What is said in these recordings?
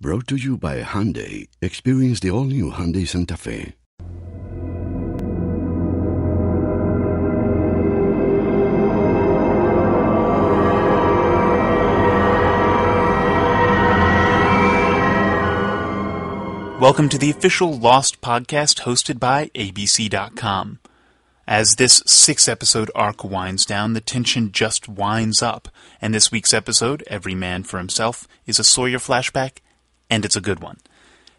Brought to you by Hyundai. Experience the all-new Hyundai Santa Fe. Welcome to the official Lost podcast hosted by ABC.com. As this 6-episode arc winds down, the tension just winds up, and this week's episode, Every Man for Himself, is a Sawyer flashback, and it's a good one.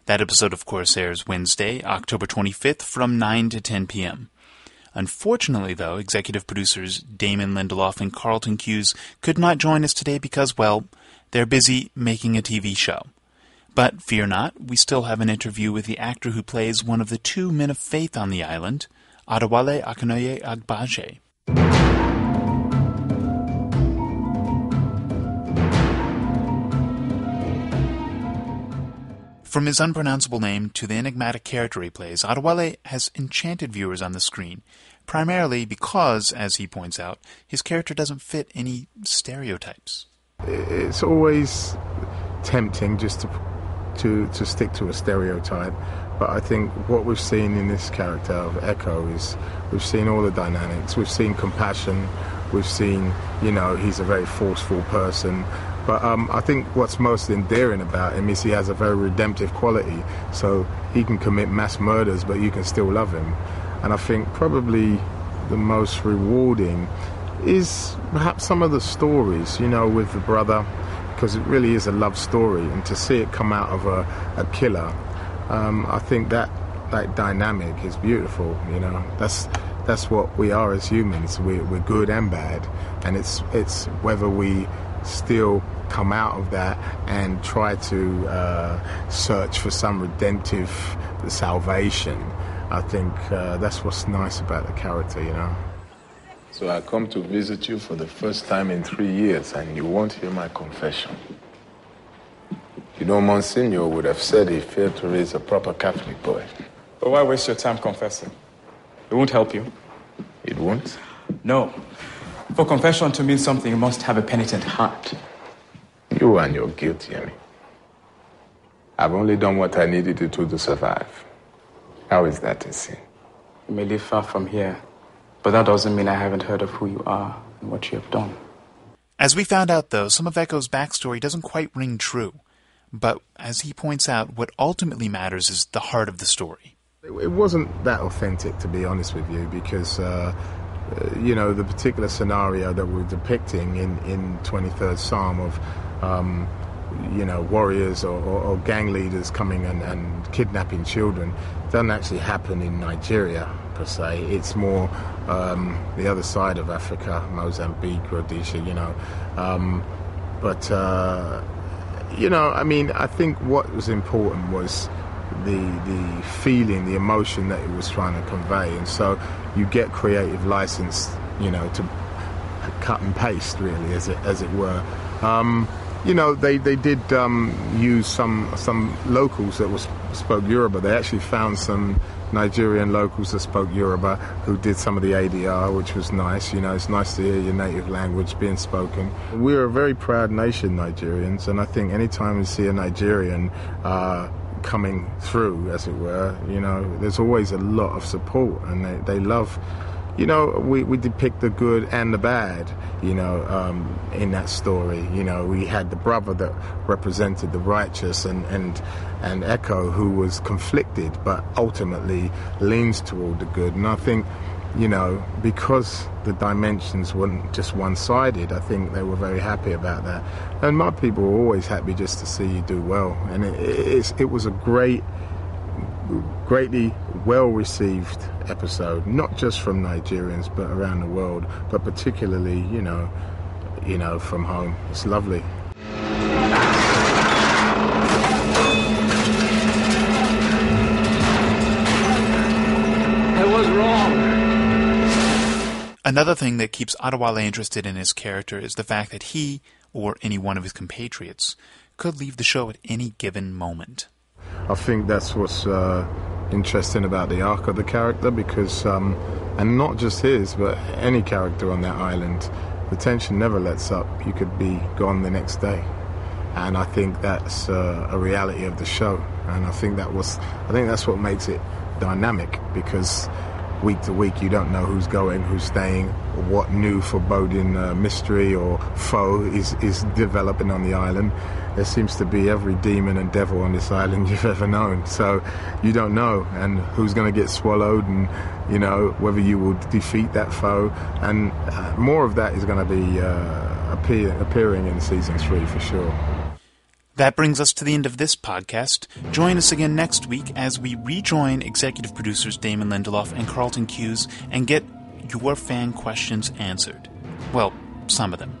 That episode, of course, airs Wednesday, October 25th from 9 to 10 p.m. Unfortunately, though, executive producers Damon, Lindelof, and Carlton Hughes could not join us today because, well, they're busy making a TV show. But fear not, we still have an interview with the actor who plays one of the two men of faith on the island, Adewale Akinnuoye-Agbaje. From his unpronounceable name to the enigmatic character he plays, Adewale has enchanted viewers on the screen, primarily because, as he points out, his character doesn't fit any stereotypes. It's always tempting just to stick to a stereotype, but I think what we've seen in this character of Echo is we've seen all the dynamics, we've seen compassion, we've seen, he's a very forceful person, but I think what's most endearing about him is he has a very redemptive quality, so he can commit mass murders but you can still love him. And I think probably the most rewarding is perhaps some of the stories, with the brother, because it really is a love story, and to see it come out of a killer, I think that dynamic is beautiful. That's what we are as humans. We're good and bad, and it's whether we still come out of that and try to search for some redemptive salvation. I think that's what's nice about the character. So I come to visit you for the first time in 3 years, and you won't hear my confession. Monsignor would have said he failed to raise a proper Catholic boy. But why waste your time confessing? It won't help you. It won't? No. For confession to mean something, you must have a penitent heart. You and your guilt, Yemi. I've only done what I needed to do to survive. How is that a sin? You may live far from here, but that doesn't mean I haven't heard of who you are and what you have done. As we found out, though, some of Echo's backstory doesn't quite ring true. But as he points out, what ultimately matters is the heart of the story. It wasn't that authentic, to be honest with you, because, the particular scenario that we're depicting in 23rd Psalm of, warriors or gang leaders coming and kidnapping children doesn't actually happen in Nigeria, per se. It's more the other side of Africa, Mozambique, Rhodesia, I think what was important was the feeling, the emotion that it was trying to convey, and so you get creative license, to cut and paste, really, as it were. They did use some locals that spoke Yoruba. They actually found some Nigerian locals that spoke Yoruba who did some of the ADR, which was nice. It's nice to hear your native language being spoken. We're a very proud nation, Nigerians, and I think anytime we see a Nigerian coming through, as it were, there's always a lot of support, and they love. We depict the good and the bad, in that story. We had the brother that represented the righteous and Echo, who was conflicted but ultimately leans toward the good. And I think, because the dimensions weren't just one-sided, I think they were very happy about that. And my people were always happy just to see you do well. And it was a greatly well-received episode, not just from Nigerians but around the world, but particularly, from home. It's lovely. I was wrong. Another thing that keeps Adewale interested in his character is the fact that he, or any one of his compatriots, could leave the show at any given moment. I think that's what's interesting about the arc of the character, because, and not just his, but any character on that island, the tension never lets up. You could be gone the next day. And I think that's a reality of the show. And I think that's what makes it dynamic, because week to week you don't know who's going, who's staying, or what new foreboding mystery or foe is developing on the island. There seems to be every demon and devil on this island you've ever known, so you don't know, and who's going to get swallowed, and whether you will defeat that foe. And more of that is going to be appearing in season 3 for sure. That brings us to the end of this podcast. Join us again next week as we rejoin executive producers Damon Lindelof and Carlton Hughes and get your fan questions answered. Well, some of them.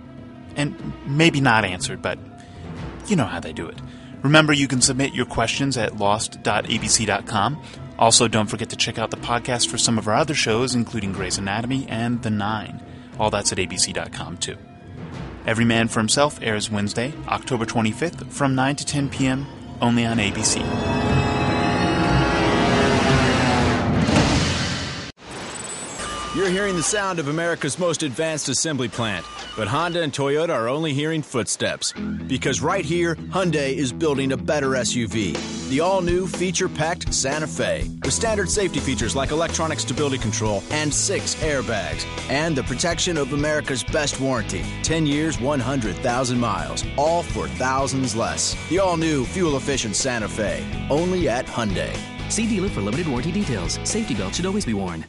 And maybe not answered, but you know how they do it. Remember, you can submit your questions at lost.abc.com. Also, don't forget to check out the podcast for some of our other shows, including Grey's Anatomy and The Nine. All that's at abc.com, too. Every Man for Himself airs Wednesday, October 25th from 9 to 10 p.m. only on ABC. You're hearing the sound of America's most advanced assembly plant, but Honda and Toyota are only hearing footsteps. Because right here, Hyundai is building a better SUV, the all-new feature-packed Santa Fe, with standard safety features like electronic stability control and 6 airbags, and the protection of America's best warranty, 10 years, 100,000 miles, all for thousands less. The all-new fuel-efficient Santa Fe, only at Hyundai. See dealer for limited warranty details. Safety belt should always be worn.